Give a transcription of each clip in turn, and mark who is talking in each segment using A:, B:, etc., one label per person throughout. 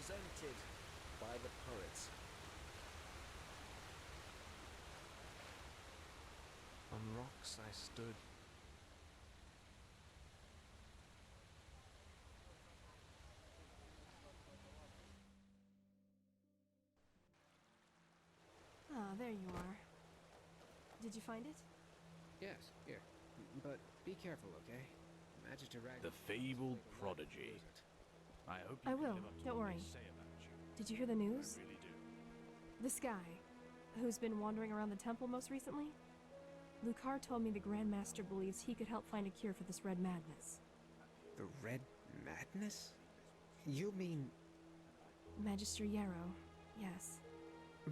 A: represented by the poets. On rocks I stood.
B: Ah, there you are. Did you find it?
C: Yes, here. But be careful, okay? Magister Rag...
D: The fabled prodigy. I hope you
B: I
D: can
B: will,
D: live up to
B: don't
D: what
B: worry.
D: they say about you.
B: Did you hear the news?
D: I really do.
B: This guy, who's been wandering around the temple most recently? Lucar told me the Grand Master believes he could help find a cure for this red madness.
C: The Red Madness? You mean...
B: Magister Yarrow, yes.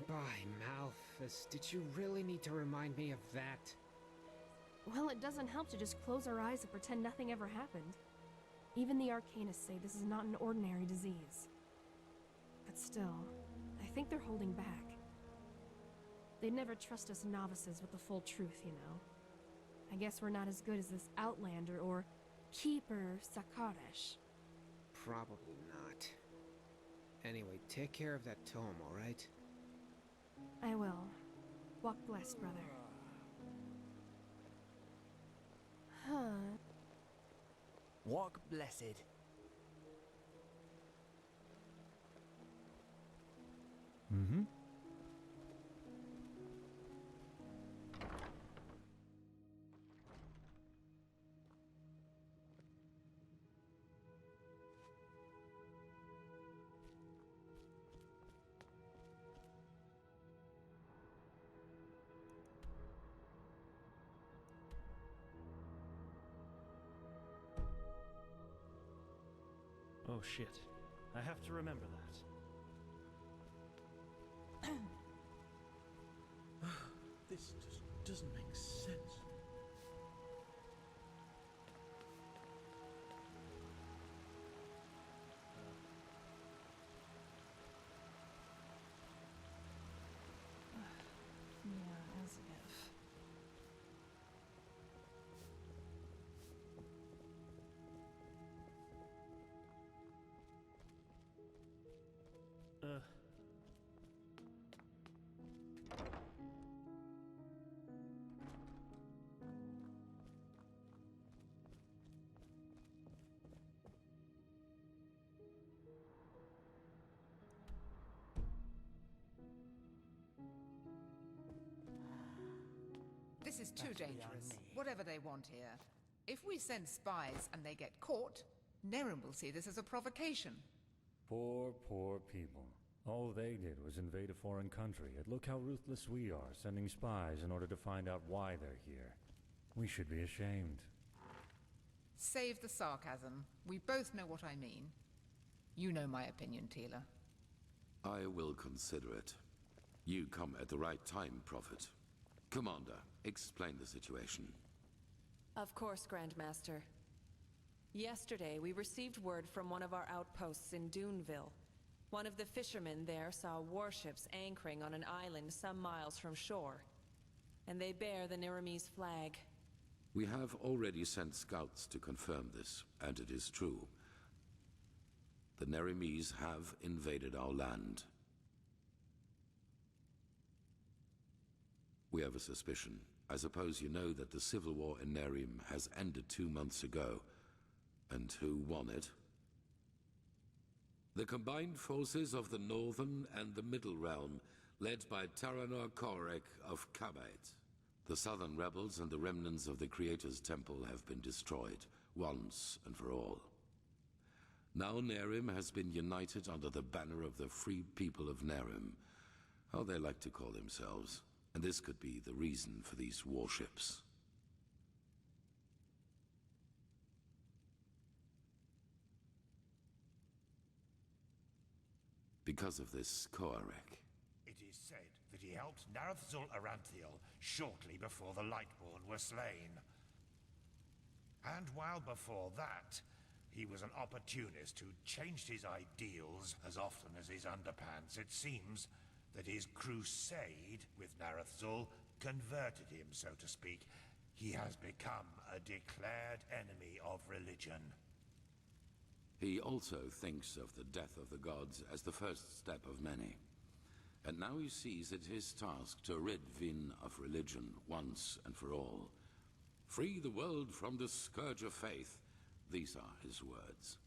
C: By Malthus, did you really need to remind me of that?
B: Well, it doesn't help to just close our eyes and pretend nothing ever happened. Even the Arcanists say this is not an ordinary disease. But still, I think they're holding back. They'd never trust us novices with the full truth, you know. I guess we're not as good as this Outlander or Keeper Sakaresh.
C: Probably not. Anyway, take care of that tome, alright?
B: I will. Walk blessed, brother. Huh.
A: Walk blessed.
D: Mm-hmm. Oh shit. I have to remember that.
E: This just doesn't make sense.
B: Yeah, as if.
F: This is too
E: That's beyond
F: dangerous,
E: me.
F: whatever they want here. If we send spies and they get caught, Nerim will see this as a provocation.
G: Poor, poor people. All they did was invade a foreign country, and look how ruthless we are, sending spies in order to find out why they're here. We should be ashamed.
F: Save the sarcasm. We both know what I mean. You know my opinion, Tila.
H: I will consider it. You come at the right time, Prophet. Commander, explain the situation.
I: Of course, Grandmaster. Yesterday, we received word from one of our outposts in Duneville. One of the fishermen there saw warships anchoring on an island some miles from shore. And they bear the Nerimese flag.
H: We have already sent scouts to confirm this, and it is true. The Nerimese have invaded our land. We have a suspicion. I suppose you know that the civil war in Nerim has ended 2 months ago. And who won it? The combined forces of the Northern and the Middle Realm, led by Taranor Korek of Kabait. The Southern rebels and the remnants of the Creator's Temple have been destroyed, once and for all. Now Nerim has been united under the banner of the Free People of Nerim, how they like to call themselves. And this could be the reason for these warships. Because of this Koarek.
E: It is said that he helped Narathzul Aranthiel shortly before the Lightborn were slain. And while before that, he was an opportunist who changed his ideals as often as his underpants, it seems that his crusade with Narathzul converted him, so to speak. He has become a declared enemy of religion.
H: He also thinks of the death of the gods as the first step of many. And now he sees it his task to rid Vin of religion once and for all. Free the world from the scourge of faith. These are his words.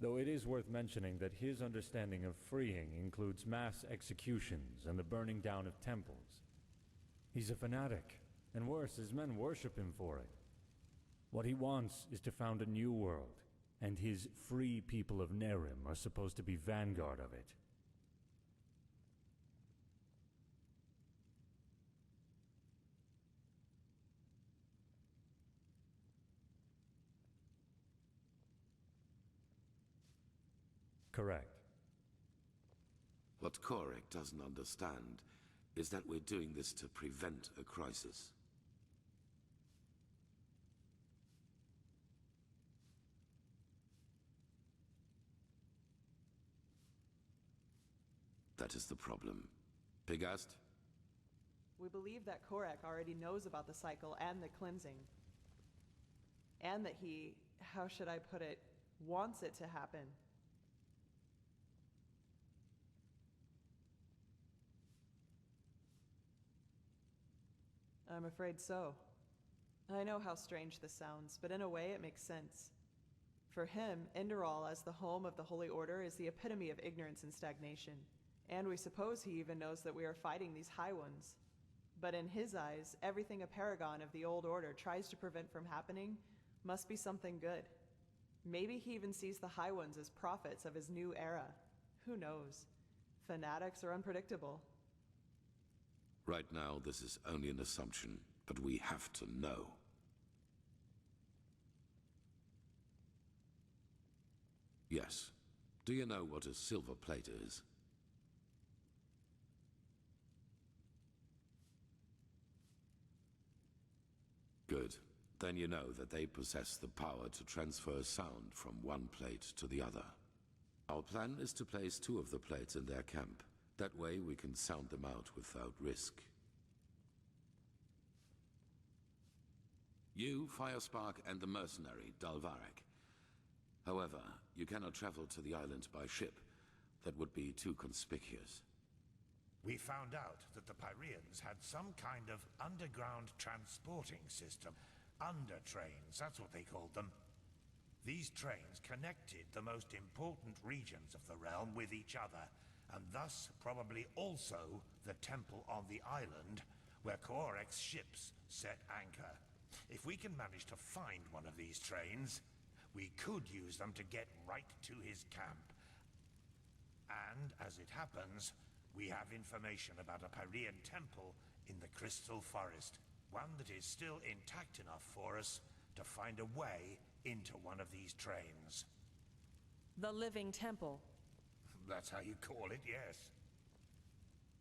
G: Though it is worth mentioning that his understanding of freeing includes mass executions and the burning down of temples. He's a fanatic, and worse, his men worship him for it. What he wants is to found a new world, and his free people of Nerim are supposed to be vanguard of it. Correct.
H: What Korek doesn't understand is that we're doing this to prevent a crisis. That is the problem. Pigast?
J: We believe that Korek already knows about the cycle and the cleansing. And that he, how should I put it, wants it to happen. I'm afraid so. I know how strange this sounds, but in a way it makes sense. For him, Enderal as the home of the Holy Order is the epitome of ignorance and stagnation. And we suppose he even knows that we are fighting these High Ones. But in his eyes, everything a paragon of the Old Order tries to prevent from happening must be something good. Maybe he even sees the High Ones as prophets of his new era. Who knows? Fanatics are unpredictable.
H: Right now, this is only an assumption, but we have to know. Yes. Do you know what a silver plate is? Good. Then you know that they possess the power to transfer sound from one plate to the other. Our plan is to place 2 of the plates in their camp. That way we can sound them out without risk. You, Firespark, and the mercenary, Dalvarek. However, you cannot travel to the island by ship. That would be too conspicuous.
E: We found out that the Pyreans had some kind of underground transporting system. Under-trains, that's what they called them. These trains connected the most important regions of the realm with each other, and thus probably also the temple on the island where Korek's ships set anchor. If we can manage to find one of these trains, we could use them to get right to his camp. And, as it happens, we have information about a Pyrean temple in the Crystal Forest. One that is still intact enough for us to find a way into one of these trains.
I: The Living Temple.
E: That's how you call it, yes.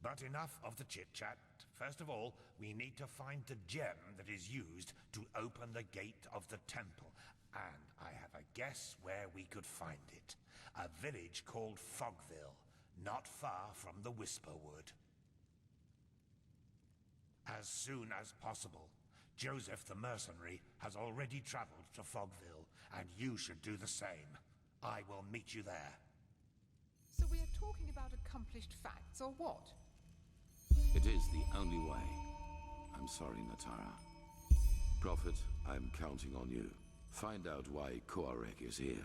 E: But enough of the chit-chat. First of all, we need to find the gem that is used to open the gate of the temple. And I have a guess where we could find it. A village called Fogville, not far from the Whisperwood. As soon as possible. Joseph the mercenary has already traveled to Fogville, and you should do the same. I will meet you there.
F: So we are talking about accomplished facts, or what?
H: It is the only way. I'm sorry, Natara. Prophet, I'm counting on you. Find out why Korek is here.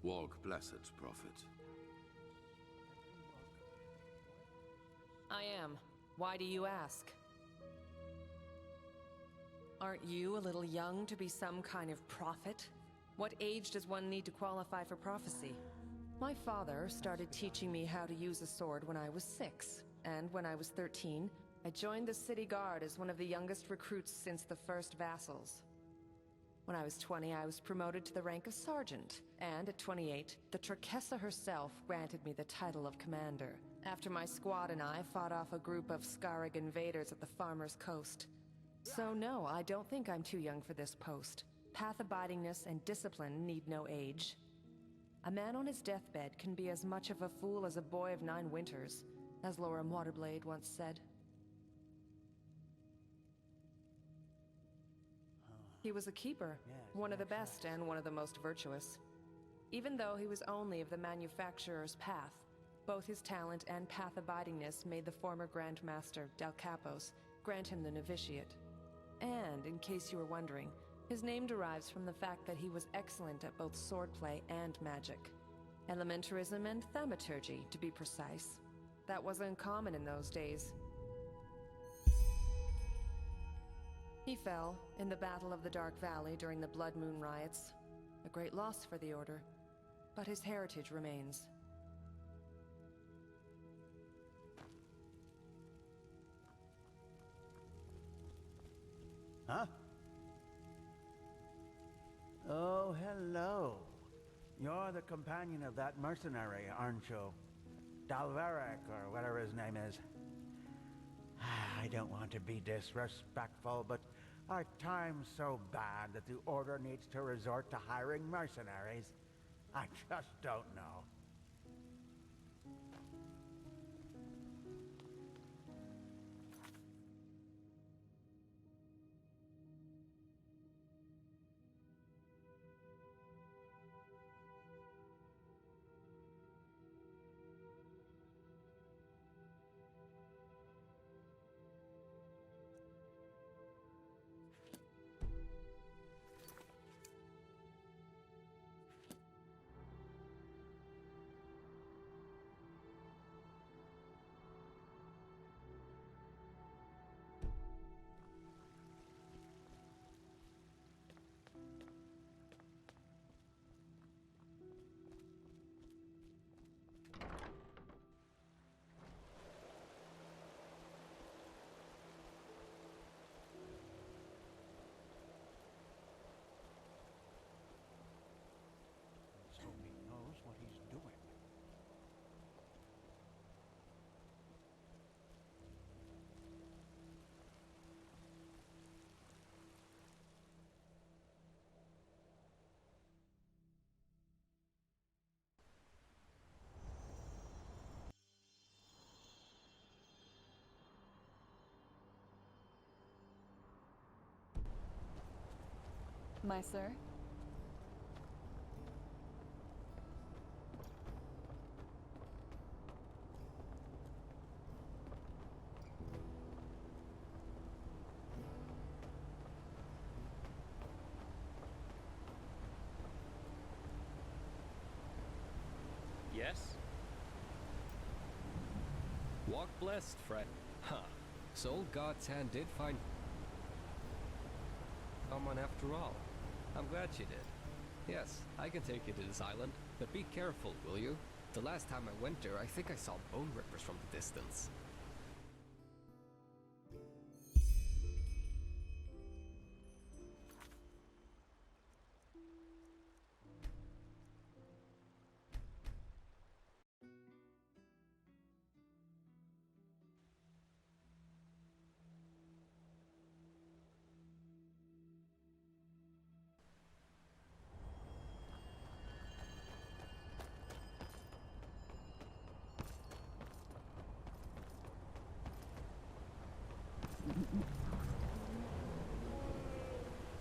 H: Walk blessed, Prophet.
I: I am. Why do you ask? Aren't you a little young to be some kind of prophet? What age does one need to qualify for prophecy? My father started teaching me how to use a sword when I was 6, and when I was 13, I joined the city guard as one of the youngest recruits since the first vassals. When I was 20, I was promoted to the rank of sergeant, and at 28, the Turkessa herself granted me the title of commander, after my squad and I fought off a group of Skyrim invaders at the Farmer's Coast. So no, I don't think I'm too young for this post. Path abidingness and discipline need no age. A man on his deathbed can be as much of a fool as a boy of 9 winters, as Lorem Waterblade once said. He was a keeper, one of the best and one of the most virtuous. Even though he was only of the manufacturer's path, both his talent and path-abidingness made the former Grand Master, Del Capos, grant him the novitiate. And, in case you were wondering, his name derives from the fact that he was excellent at both swordplay and magic. Elementarism and thaumaturgy, to be precise. That wasn't common in those days. He fell in the Battle of the Dark Valley during the Blood Moon riots. A great loss for the Order, but his heritage remains.
K: Huh? Oh, hello. You're the companion of that mercenary, aren't you? Dalveric, or whatever his name is. I don't want to be disrespectful, but are times so bad that the Order needs to resort to hiring mercenaries? I just don't know.
L: My sir?
D: Yes?
M: Walk blessed, friend. Huh. So God's hand did find someone after all. I'm glad she did. Yes, I can take you to this island, but be careful, will you? The last time I went there, I think I saw bone rippers from the distance.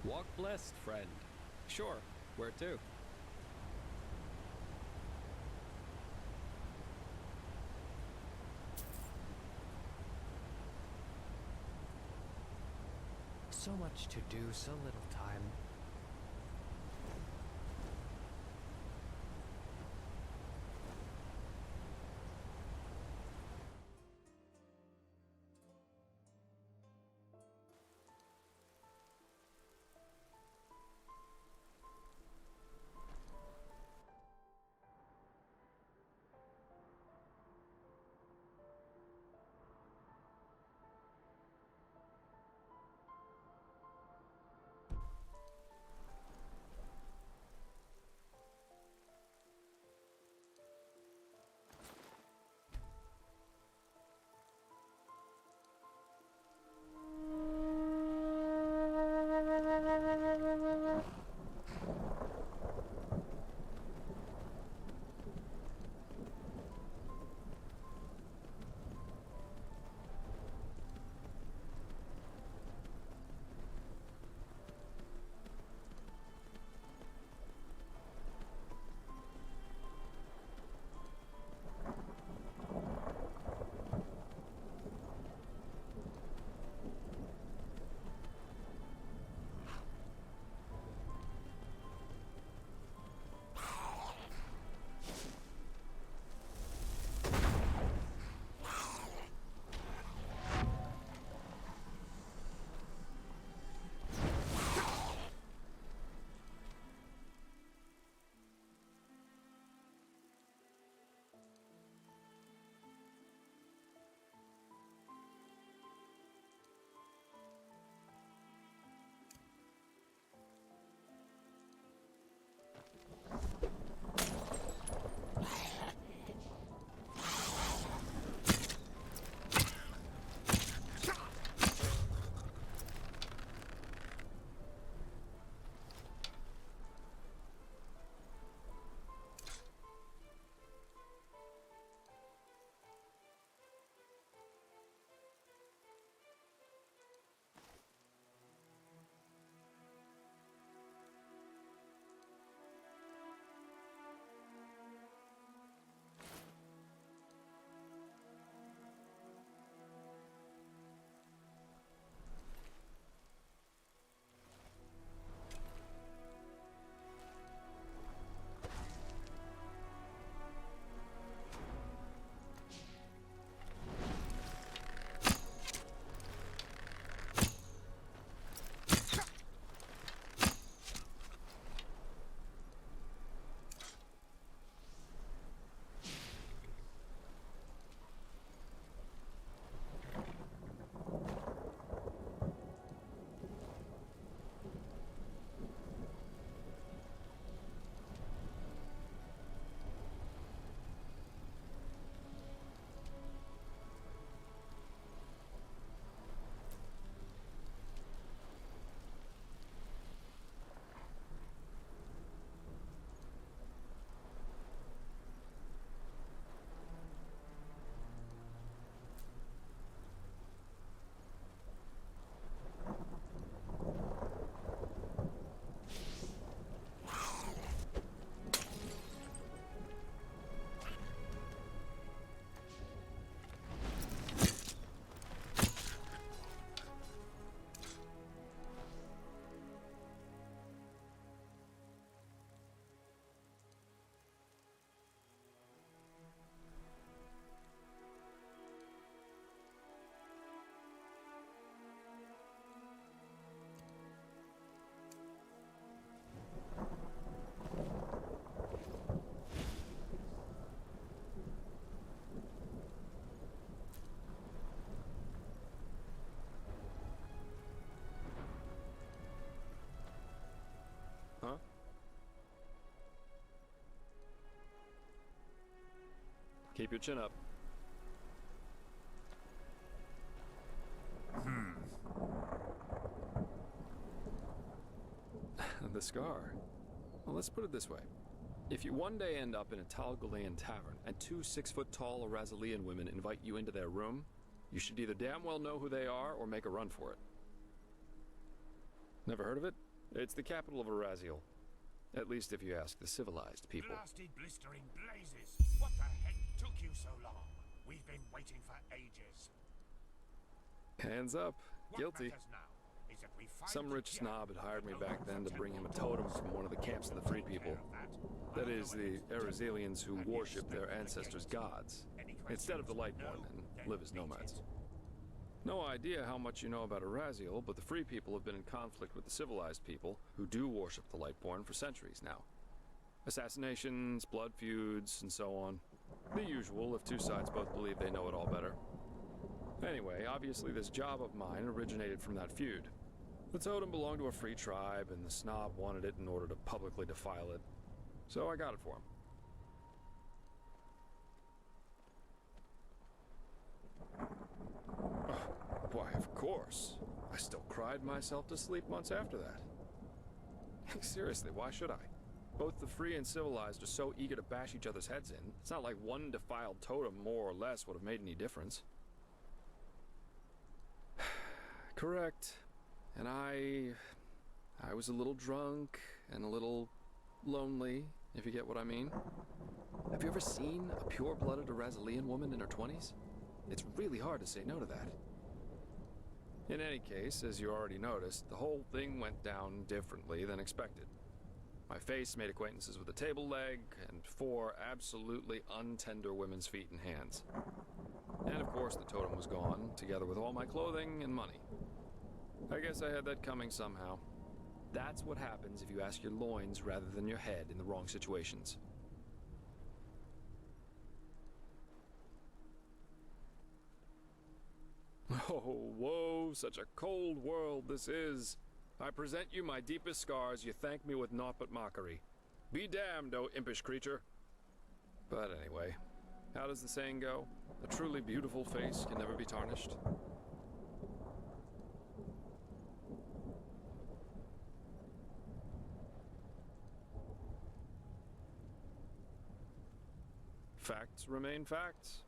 M: Walk blessed, friend. Sure, where to? So much to do, so little time.
N: Keep your chin up. The scar. Well, let's put it this way. If you one day end up in a Talgalean tavern and two 6-foot-tall Arazalian women invite you into their room, you should either damn well know who they are or make a run for it. Never heard of it? It's the capital of Araziel. At least if you ask the civilized people.
E: Blasted blistering blazes! What the heck took you so long? We've been waiting for ages.
N: Hands up.
E: What
N: Guilty.
E: matters now is that we find
N: Some
E: the
N: rich
E: gem
N: snob had hired me
E: that
N: back
E: opens
N: then
E: the
N: to bring him a
E: temple.
N: totem from one of the camps of the free people. That is, the Arazalians who worship their ancestors' gods, instead of the Lightborn, and live as nomads. No idea how much you know about Araziel, but the free people have been in conflict with the civilized people, who do worship the Lightborn for centuries now. Assassinations, blood feuds, and so on. The usual if two sides both believe they know it all better. Anyway, obviously this job of mine originated from that feud. The totem belonged to a free tribe, and the snob wanted it in order to publicly defile it. So I got it for him. Why, of course. I still cried myself to sleep months after that. Seriously, why should I? Both the free and civilized are so eager to bash each other's heads in. It's not like one defiled totem more or less would have made any difference. Correct. And I was a little drunk and a little lonely, if you get what I mean. Have you ever seen a pure-blooded Arazalian woman in her 20s? It's really hard to say no to that. In any case, as you already noticed, the whole thing went down differently than expected. My face made acquaintances with a table leg and 4 absolutely untender women's feet and hands. And of course the totem was gone, together with all my clothing and money. I guess I had that coming somehow. That's what happens if you ask your loins rather than your head in the wrong situations. Oh, whoa, such a cold world this is. I present you my deepest scars, you thank me with naught but mockery. Be damned, O impish creature. But anyway, how does the saying go? A truly beautiful face can never be tarnished. Facts remain facts.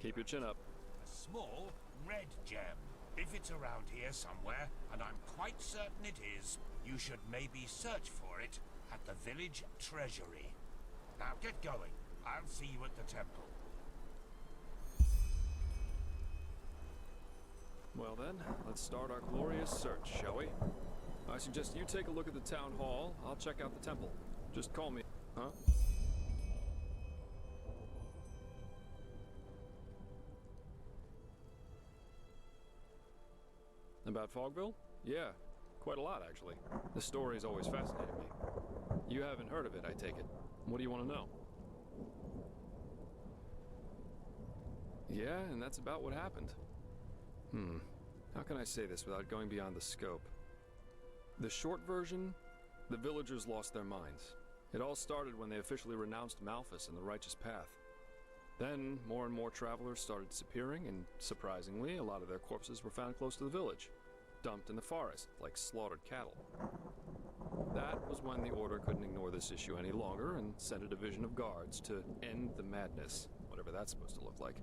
N: Keep your chin up.
E: A small red gem. If it's around here somewhere, and I'm quite certain it is, you should maybe search for it at the village treasury. Now get going. I'll see you at the temple.
N: Well then, let's start our glorious search, shall we? I suggest you take a look at the town hall. I'll check out the temple. Just call me. Huh? About Fogville? Yeah, quite a lot actually. The story's always fascinated me. You haven't heard of it, I take it. What do you want to know? Yeah, and that's about what happened. How can I say this without going beyond the scope? The short version, the villagers lost their minds. It all started when they officially renounced Malthus and the righteous path. Then, more and more travelers started disappearing, and surprisingly, a lot of their corpses were found close to the village, dumped in the forest like slaughtered cattle. That was when the Order couldn't ignore this issue any longer and sent a division of guards to end the madness, whatever that's supposed to look like.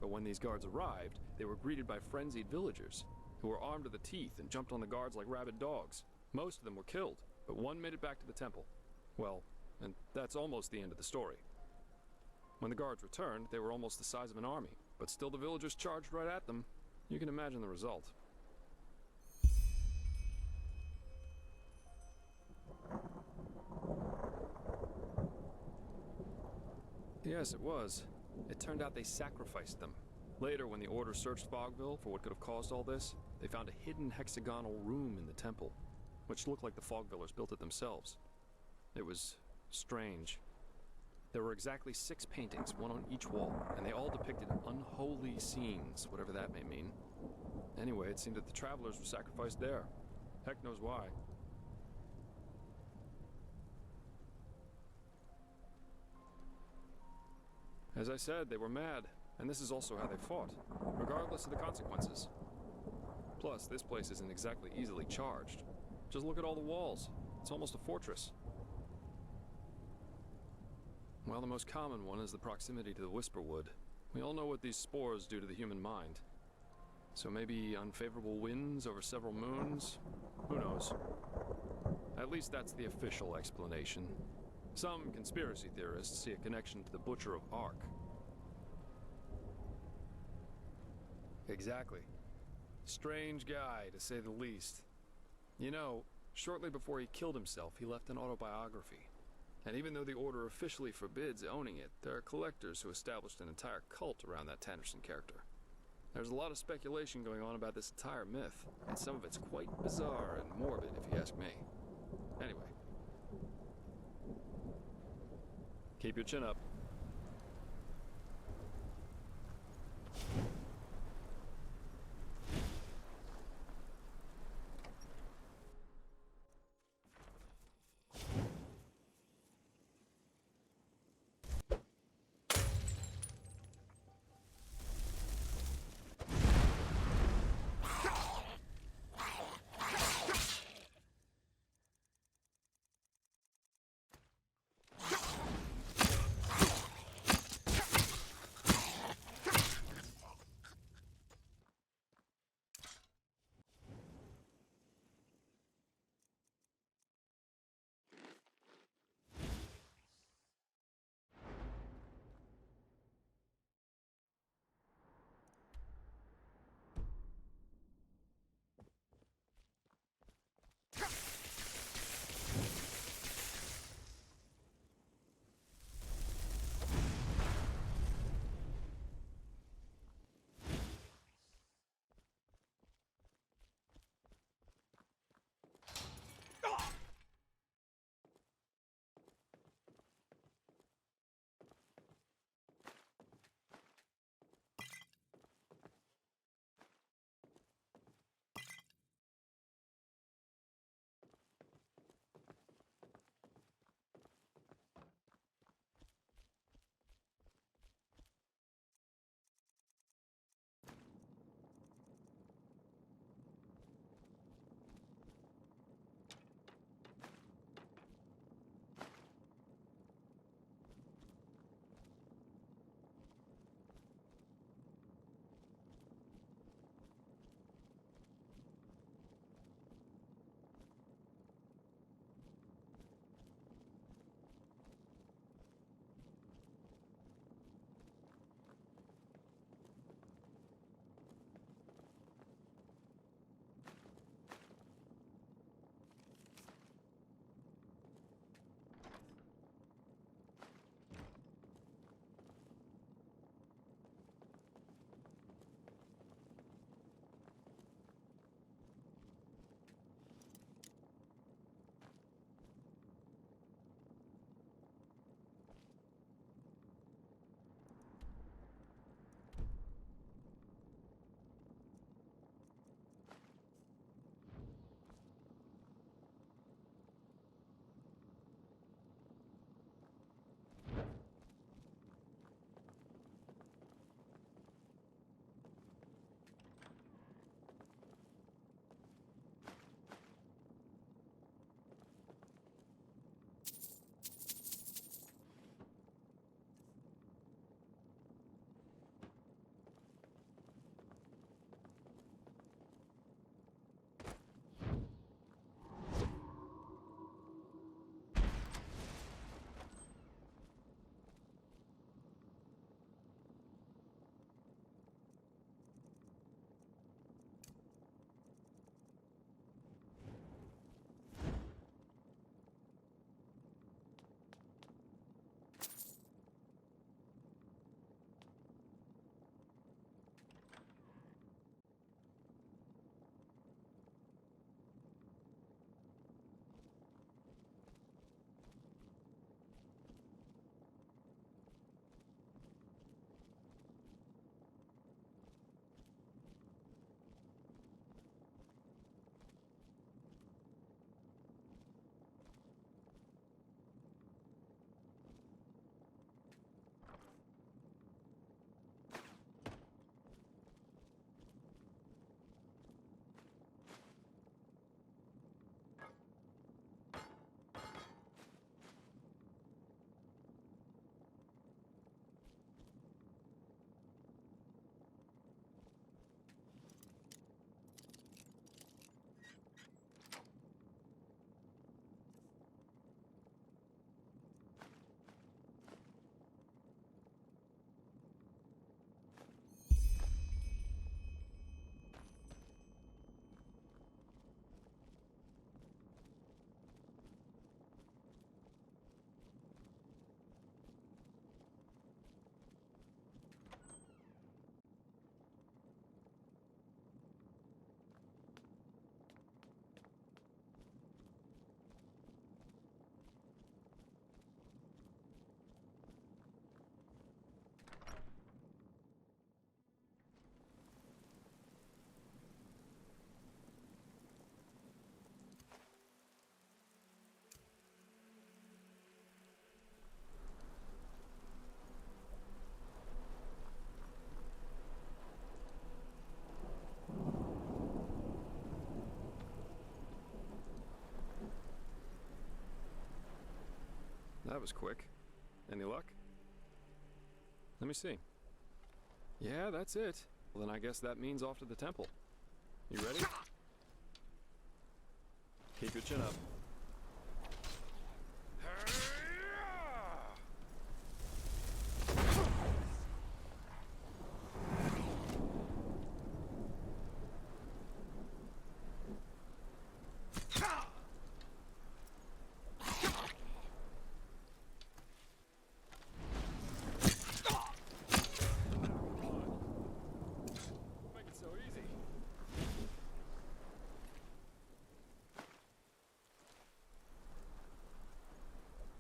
N: But when these guards arrived, they were greeted by frenzied villagers, who were armed to the teeth and jumped on the guards like rabid dogs. Most of them were killed, but one made it back to the temple. Well, and that's almost the end of the story. When the guards returned, they were almost the size of an army, but still the villagers charged right at them. You can imagine the result. Yes, it was. It turned out they sacrificed them. Later, when the Order searched Fogville for what could have caused all this, they found a hidden hexagonal room in the temple, which looked like the Fogvillers built it themselves. It was strange. There were exactly 6 paintings, one on each wall, and they all depicted unholy scenes, whatever that may mean. Anyway, it seemed that the travelers were sacrificed there. Heck knows why. As I said, they were mad, and this is also how they fought, regardless of the consequences. Plus, this place isn't exactly easily charged. Just look at all the walls. It's almost a fortress. Well, the most common one is the proximity to the Whisperwood. We all know what these spores do to the human mind. So maybe unfavorable winds over several moons? Who knows? At least that's the official explanation. Some conspiracy theorists see a connection to the Butcher of Ark. Exactly. Strange guy, to say the least. You know, shortly before he killed himself, he left an autobiography. And even though the Order officially forbids owning it, there are collectors who established an entire cult around that Tannerson character. There's a lot of speculation going on about this entire myth, and some of it's quite bizarre and morbid, if you ask me. Anyway. Keep your chin up. that was quick. Any luck? Let me see. Yeah, that's it. Well, then I guess that means off to the temple. You ready? Keep your chin up.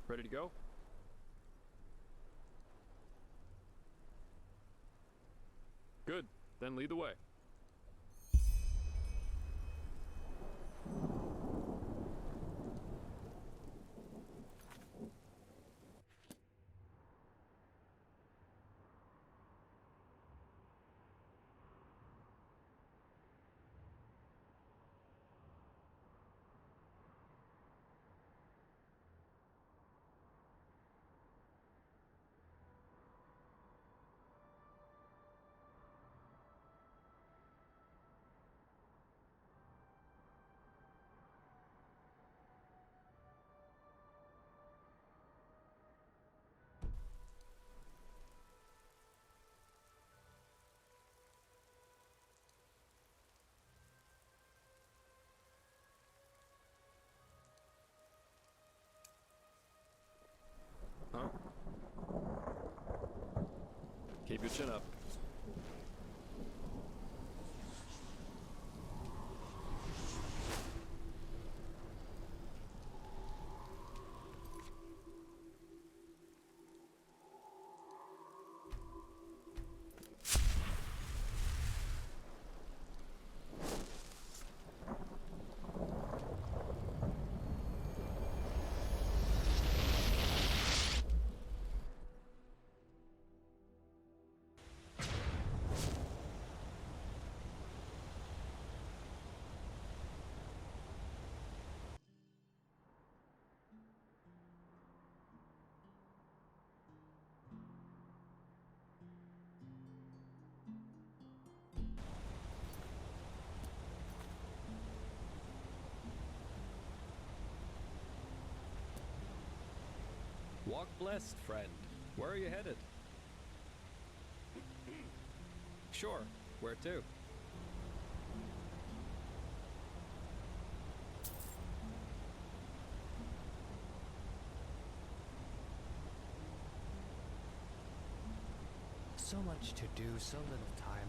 N: Ready to go? Good. Then lead the way. Huh? Keep your chin up.
M: Walk blessed, friend. Where are you headed? Sure. Where to?
A: So much to do, so little time.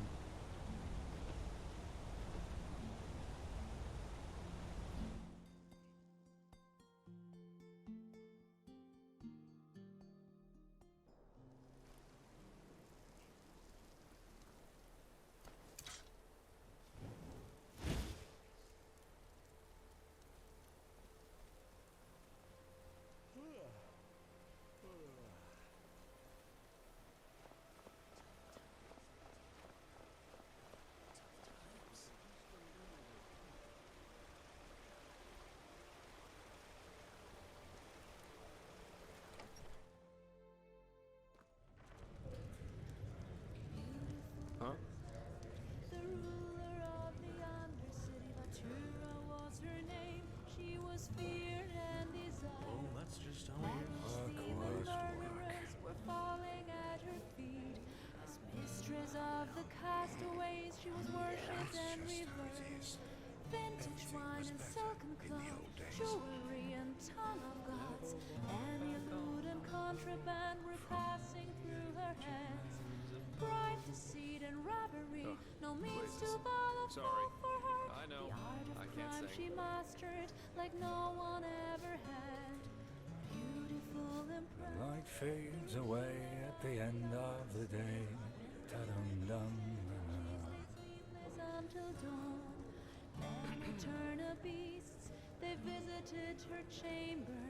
N: Huh?
O: The ruler of the undercity, Vatura was her name. She was feared and desired.
D: Oh, that's just how
O: And
D: it is.
O: even murderers were falling at her feet. As mistress of the castaways, she was worshipped and revered. Vintage wine and silken cloth, jewelry and tongue of gods. Any loot and contraband were passing through her hands. Bribe, deceit, and robbery, no means to follow for her.
N: I know.
O: The art of
N: I can't
O: crime
N: sing.
O: she mastered like no one ever had. Beautiful and
G: The
O: proud.
G: light fades away at the end of the day. Ta-dum-dum.
O: Sleepless until dawn. Then return of beasts, they visited her chamber.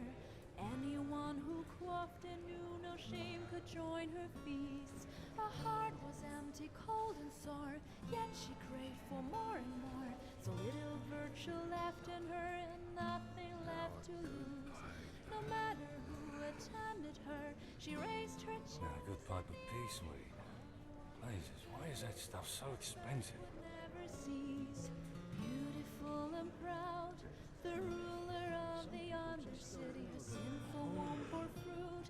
O: Anyone who quaffed and knew no shame could join her feast. Her heart was empty, cold and sore, yet she craved for more and more. So little virtue left in her and nothing left to lose. No matter who attended her. She raised her
P: Yeah,
O: chin.
P: a good pipe of peace weed. Jesus, why is that stuff so expensive?
O: Never cease, beautiful and proud, the ruler of the Undercity. A sinful womb for fruit,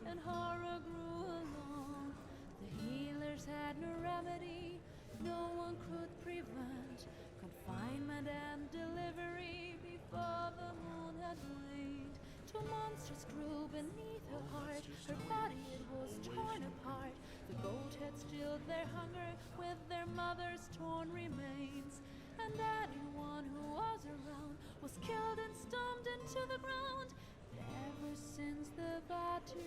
O: and horror grew along. The healers had no remedy, no one could prevent confinement and delivery before the moon had waned. Two monsters grew beneath her heart, her body it was torn apart. The goat had stilled their hunger with their mother's torn remains, and anyone who was around was killed and stomped into the ground. Ever since the battle